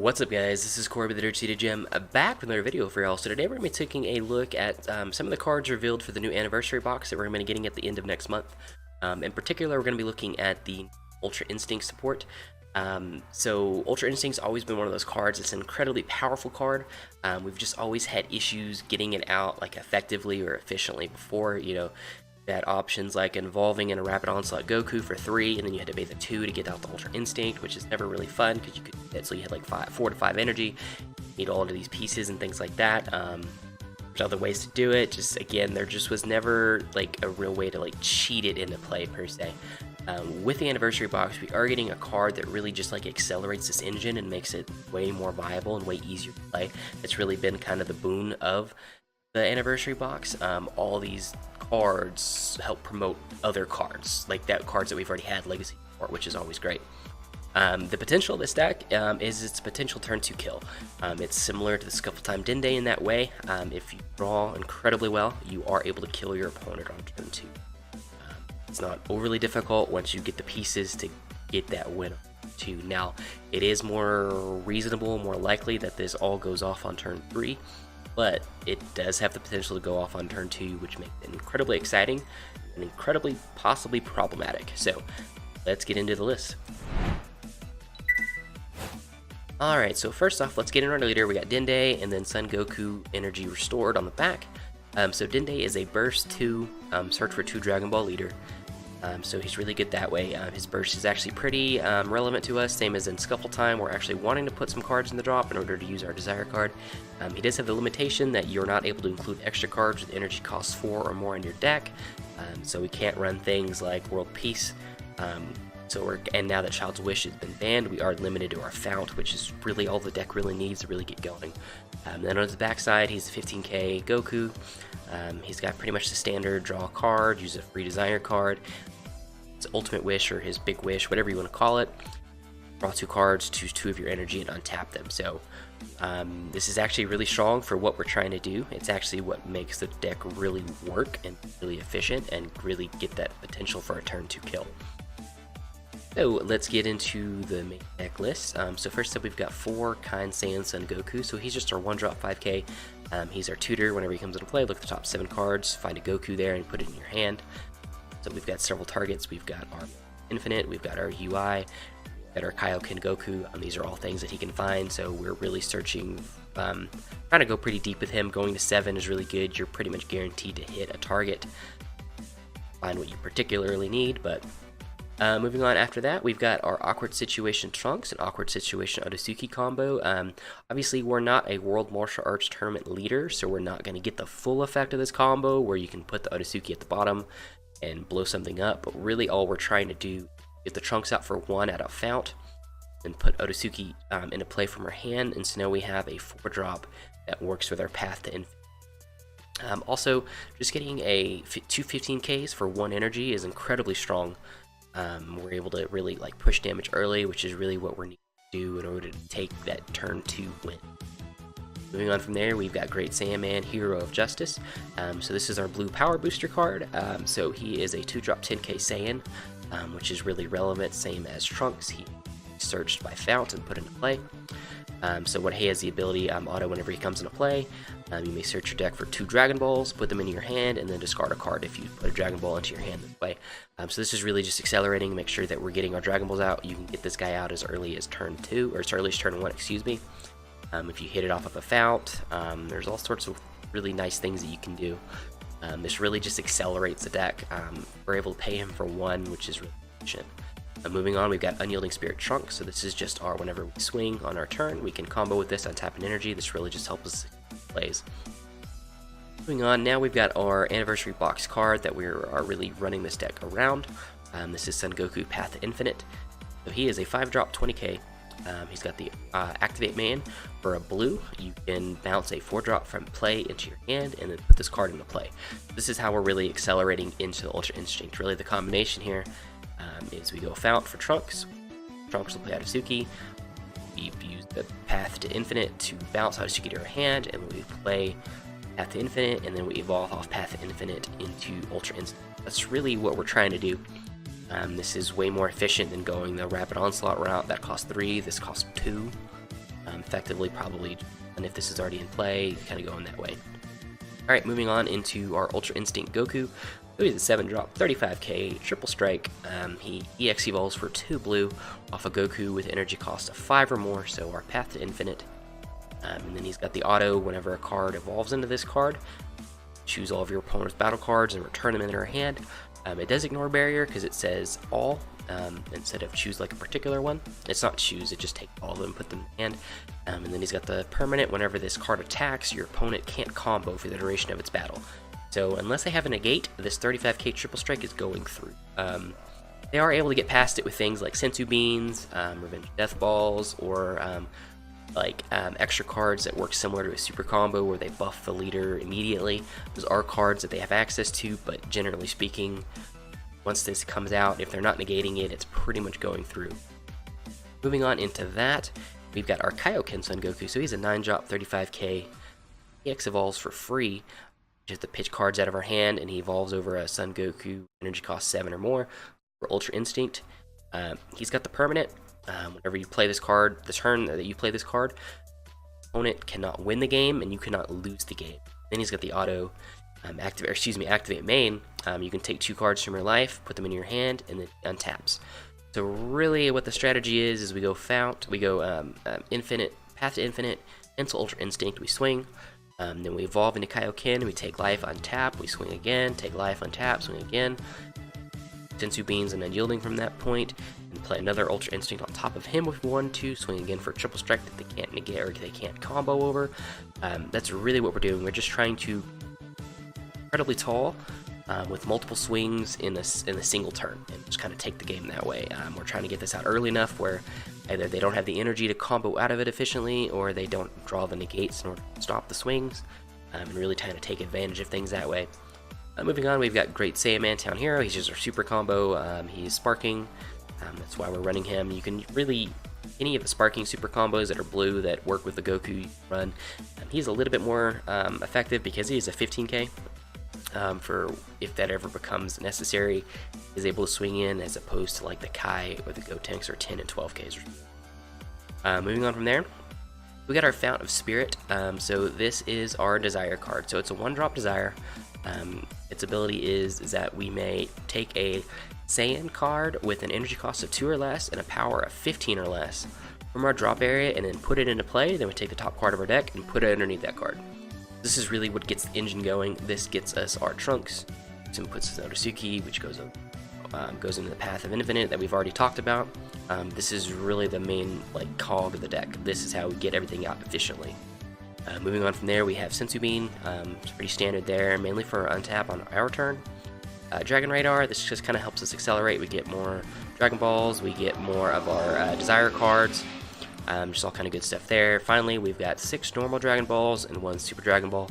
What's up, guys? This is Corey with the Dirt Seated Gem, back with another video for y'all. So today we're going to be taking a look at some of the cards revealed for the new anniversary box that we're going to be getting at the end of next month. In particular, we're going to be looking at the Ultra Instinct support. So Ultra Instinct's always been one of those cards. It's an incredibly powerful card. We've just always had issues getting it out like effectively or efficiently before. Had options like involving in a rapid onslaught Goku for 3, and then you had to pay the 2 to get out the Ultra Instinct, which is never really fun because you could do that, so you had like 4 to 5 energy, need all of these pieces and things like that. There's other ways to do it. Just again, there just was never like a real way to like cheat it into play per se. With the anniversary box, we are getting a card that really just like accelerates this engine and makes it way more viable and way easier to play. It's really been kind of the boon of the anniversary box. All these cards help promote other cards, like cards that we've already had legacy for, which is always great. The potential of this deck is its potential turn 2 kill. It's similar to the Scuffle Time Dende in that way. If you draw incredibly well, you are able to kill your opponent on turn 2. It's not overly difficult once you get the pieces to get that win on 2. Now, it is more reasonable, more likely that this all goes off on turn 3. But it does have the potential to go off on turn 2, which makes it incredibly exciting and incredibly possibly problematic. So let's get into the list. Alright, so first off, let's get in our leader. We got Dende and then Son Goku Energy Restored on the back. So Dende is a burst 2, search for 2 Dragon Ball leader. So he's really good that way. His burst is actually pretty relevant to us, same as in Scuffle Time. We're actually wanting to put some cards in the drop in order to use our Desire card. He does have the limitation that you're not able to include extra cards with energy cost 4 or more in your deck. So we can't run things like World Peace. And now that Child's Wish has been banned, we are limited to our Fount, which is really all the deck really needs to really get going. Then on his backside, he's a 15k Goku. He's got pretty much the standard draw a card, use a free Desire card, his Ultimate Wish or his Big Wish, whatever you want to call it. Draw 2 cards, choose 2 of your energy, and untap them. So this is actually really strong for what we're trying to do. It's actually what makes the deck really work and really efficient and really get that potential for a turn 2 kill. So let's get into the main deck list. So first up, we've got 4 Kind Saiyan Son Goku. So he's just our 1-drop 5k. He's our tutor. Whenever he comes into play, look at the top 7 cards, find a Goku there, and put it in your hand. So we've got several targets. We've got our Infinite, we've got our UI, we've got our Kaioken Goku. These are all things that he can find. So we're really searching, trying to go pretty deep with him. Going to 7 is really good. You're pretty much guaranteed to hit a target. Find what you particularly need, but moving on after that, we've got our Awkward Situation Trunks and Awkward Situation Otosuki combo. Obviously, we're not a World Martial Arts Tournament leader, so we're not going to get the full effect of this combo where you can put the Otosuki at the bottom and blow something up. But really, all we're trying to do is get the Trunks out for 1 out of Fount and put Otosuki into play from our hand. And so now we have a 4-drop that works with our Path to Infinite. Also, just getting a 2 15ks for 1 energy is incredibly strong. We're able to really like push damage early, which is really what we're needing to do in order to take that turn 2 win. Moving on from there, we've got Great Saiyaman, Hero of Justice. So this is our blue power booster card. So he is a 2-drop 10k Saiyan, which is really relevant, same as Trunks. He searched by Fount and put into play. So what he has the ability auto whenever he comes into play. You may search your deck for 2 Dragon Balls, put them into your hand, and then discard a card if you put a Dragon Ball into your hand this way. So this is really just accelerating, make sure that we're getting our Dragon Balls out. You can get this guy out as early as turn 2, or as early as turn 1, excuse me. If you hit it off of a Fount, there's all sorts of really nice things that you can do. This really just accelerates the deck. We're able to pay him for 1, which is really efficient. Moving on, we've got Unyielding Spirit Trunks. So this is just our whenever we swing on our turn, we can combo with this on tap and energy. This really just helps us plays. Moving on, now we've got our anniversary box card that we are really running this deck around. This is Son Goku Path to Infinite. So he is a 5-drop 20k. He's got the Activate Man for a blue. You can bounce a 4-drop from play into your hand and then put this card into play. This is how we're really accelerating into the Ultra Instinct. Really, the combination here is we go Fount for Trunks. Trunks will play Otosuki. We use the Path to Infinite to bounce Otosuki to our hand, and we play Path to Infinite, and then we evolve off Path to Infinite into Ultra Instinct. That's really what we're trying to do. This is way more efficient than going the Rapid Onslaught route. That costs 3, this costs 2. effectively probably, and if this is already in play, kind of going that way. Alright, moving on into our Ultra Instinct Goku. So he's a 7-drop, 35k, triple strike. He EX evolves for 2 blue off a Goku with energy cost of 5 or more, so our path to infinite. And then he's got the auto whenever a card evolves into this card. Choose all of your opponent's battle cards and return them in their hand. It does ignore barrier because it says all instead of choose like a particular one. It's not choose, it just takes all of them and put them in hand. And then he's got the permanent, whenever this card attacks, your opponent can't combo for the duration of its battle. So unless they have a negate, this 35k triple strike is going through. They are able to get past it with things like Sensu Beans, Revenge Death Balls, or extra cards that work similar to a super combo where they buff the leader immediately. Those are cards that they have access to, but generally speaking, once this comes out, if they're not negating it, it's pretty much going through. Moving on into that, we've got our Kaioken Son Goku. So he's a 9-drop, 35k. EX evolves for free. Just to pitch cards out of our hand, and he evolves over a Son Goku, energy cost 7 or more for Ultra Instinct. He's got the permanent. Whenever you play this card, the turn that you play this card, opponent cannot win the game and you cannot lose the game. Then he's got the auto activate main. You can take 2 cards from your life, put them in your hand, and then untaps. So really, what the strategy is we go Fount, we go Infinite, Path to Infinite, into Ultra Instinct, we swing. Then we evolve into Kaioken, we take life, untap, we swing again, take life, untap, swing again. Sensu Beans and Unyielding from that point, and play another Ultra Instinct on top of him with 1-2, swing again for a triple strike that they can't negate or they can't combo over. That's really what we're doing. We're just trying to incredibly tall with multiple swings in a single turn, and just kind of take the game that way. We're trying to get this out early enough where either they don't have the energy to combo out of it efficiently, or they don't draw the negates in order to stop the swings, and really trying to take advantage of things that way. Moving on, we've got Great Saiyaman Town Hero. He's just our super combo. He's sparking. That's why we're running him. You can really, any of the sparking super combos that are blue that work with the Goku run, he's a little bit more effective because he is a 15k. For if that ever becomes necessary, is able to swing in as opposed to like the Kai or the Gotenks are 10 and 12ks. Moving on from there, we got our Fount of Spirit. So this is our Desire card. So it's a 1-drop Desire. Its ability is that we may take a Saiyan card with an energy cost of 2 or less and a power of 15 or less from our drop area and then put it into play. Then we take the top card of our deck and put it underneath that card. This is really what gets the engine going. This gets us our Trunks, and puts us Otsutsuki, which goes into the Path of Infinite that we've already talked about. This is really the main cog of the deck. This is how we get everything out efficiently. Moving on from there, we have Sensu Bean. It's pretty standard there, mainly for untap on our turn. Dragon Radar, this just kind of helps us accelerate. We get more Dragon Balls, we get more of our Desire cards. Just all kind of good stuff there. Finally, we've got 6 normal Dragon Balls and 1 Super Dragon Ball.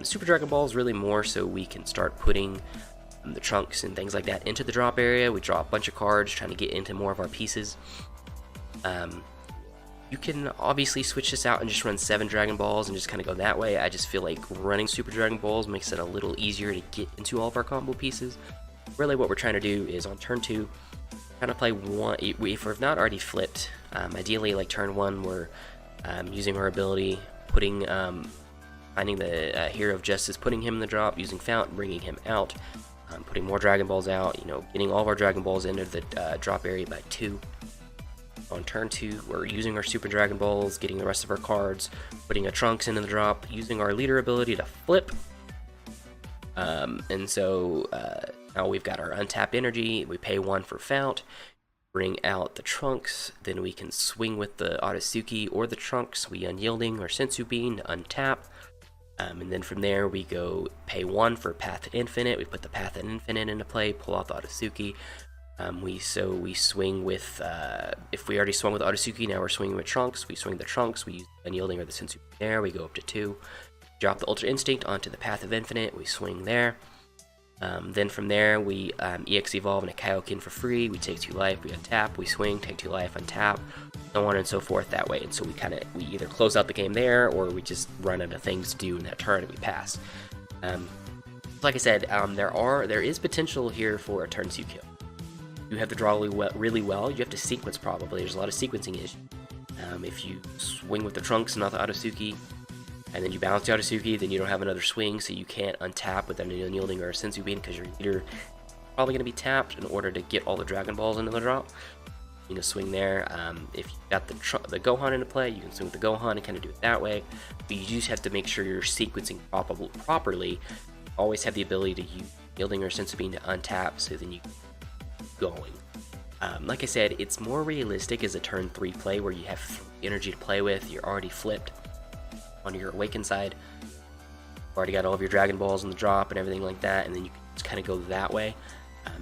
Super Dragon Ball is really more so we can start putting the Trunks and things like that into the drop area. We draw a bunch of cards trying to get into more of our pieces. You can obviously switch this out and just run 7 Dragon Balls and just kind of go that way. I just feel like running Super Dragon Balls makes it a little easier to get into all of our combo pieces. Really what we're trying to do is on turn 2, kind of play one, if we're not already flipped, ideally like turn 1 we're using our ability, putting finding the Hero of Justice, putting him in the drop, using Fount, bringing him out, putting more Dragon Balls out, getting all of our Dragon Balls into the drop area by 2. On turn 2, we're using our Super Dragon Balls, getting the rest of our cards, putting a Trunks into the drop, using our leader ability to flip. And so now we've got our untapped energy, we pay 1 for Fount, bring out the Trunks, then we can swing with the Otsutsuki or the Trunks, we Unyielding or Sensu Bean to untap. And then from there we go pay 1 for Path to Infinite, we put the Path to Infinite into play, pull out the Otsutsuki. We swing with, if we already swung with Otsutsuki, now we're swinging with Trunks. We swing the Trunks, we use Unyielding or the Sensu there, we go up to 2. Drop the Ultra Instinct onto the Path of Infinite, we swing there. Then from there, we EX Evolve in a Kaioken for free, we take 2 life, we untap, we swing, take 2 life, untap, so on and so forth that way. And so we either close out the game there, or we just run out of things to do in that turn and we pass. Like I said, there is potential here for a turn 2 kill. You have to draw really well. You have to sequence probably. There's a lot of sequencing issues. If you swing with the Trunks, not the Otosuki, and then you bounce the Otosuki, then you don't have another swing, so you can't untap with an unyielding or a Senzu Bean because your leader is probably going to be tapped in order to get all the Dragon Balls into the drop. You can swing there. If you got the Gohan into play, you can swing with the Gohan and kind of do it that way. But you just have to make sure you're sequencing properly. Always have the ability to use yielding or Senzu Bean to untap, so then you keep going. Like I said, it's more realistic as a turn 3 play where you have energy to play with. You're already flipped on your Awakened side. You've already got all of your Dragon Balls in the drop and everything like that, and then you can just kind of go that way.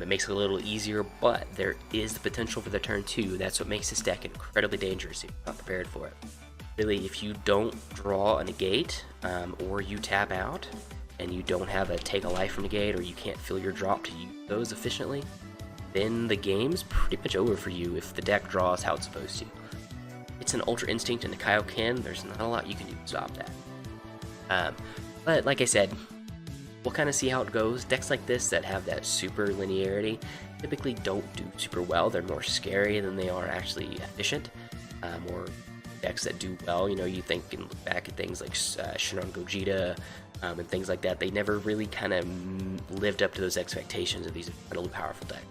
It makes it a little easier, but there is the potential for the turn 2. That's what makes this deck incredibly dangerous if you're not prepared for it. Really, if you don't draw a negate, or you tap out, and you don't have a take a life from negate, or you can't fill your drop to use those efficiently, then the game's pretty much over for you if the deck draws how it's supposed to. It's an Ultra Instinct and the Kaioken. There's not a lot you can do to stop that. But like I said, we'll kind of see how it goes. Decks like this that have that super linearity typically don't do super well. They're more scary than they are actually efficient. Or decks that do well, you think and look back at things like Shinron Gogeta and things like that. They never really kind of lived up to those expectations of these incredibly powerful decks.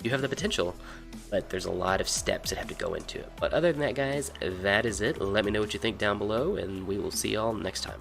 You have the potential, but there's a lot of steps that have to go into it. But other than that, guys, that is it. Let me know what you think down below, and we will see y'all next time.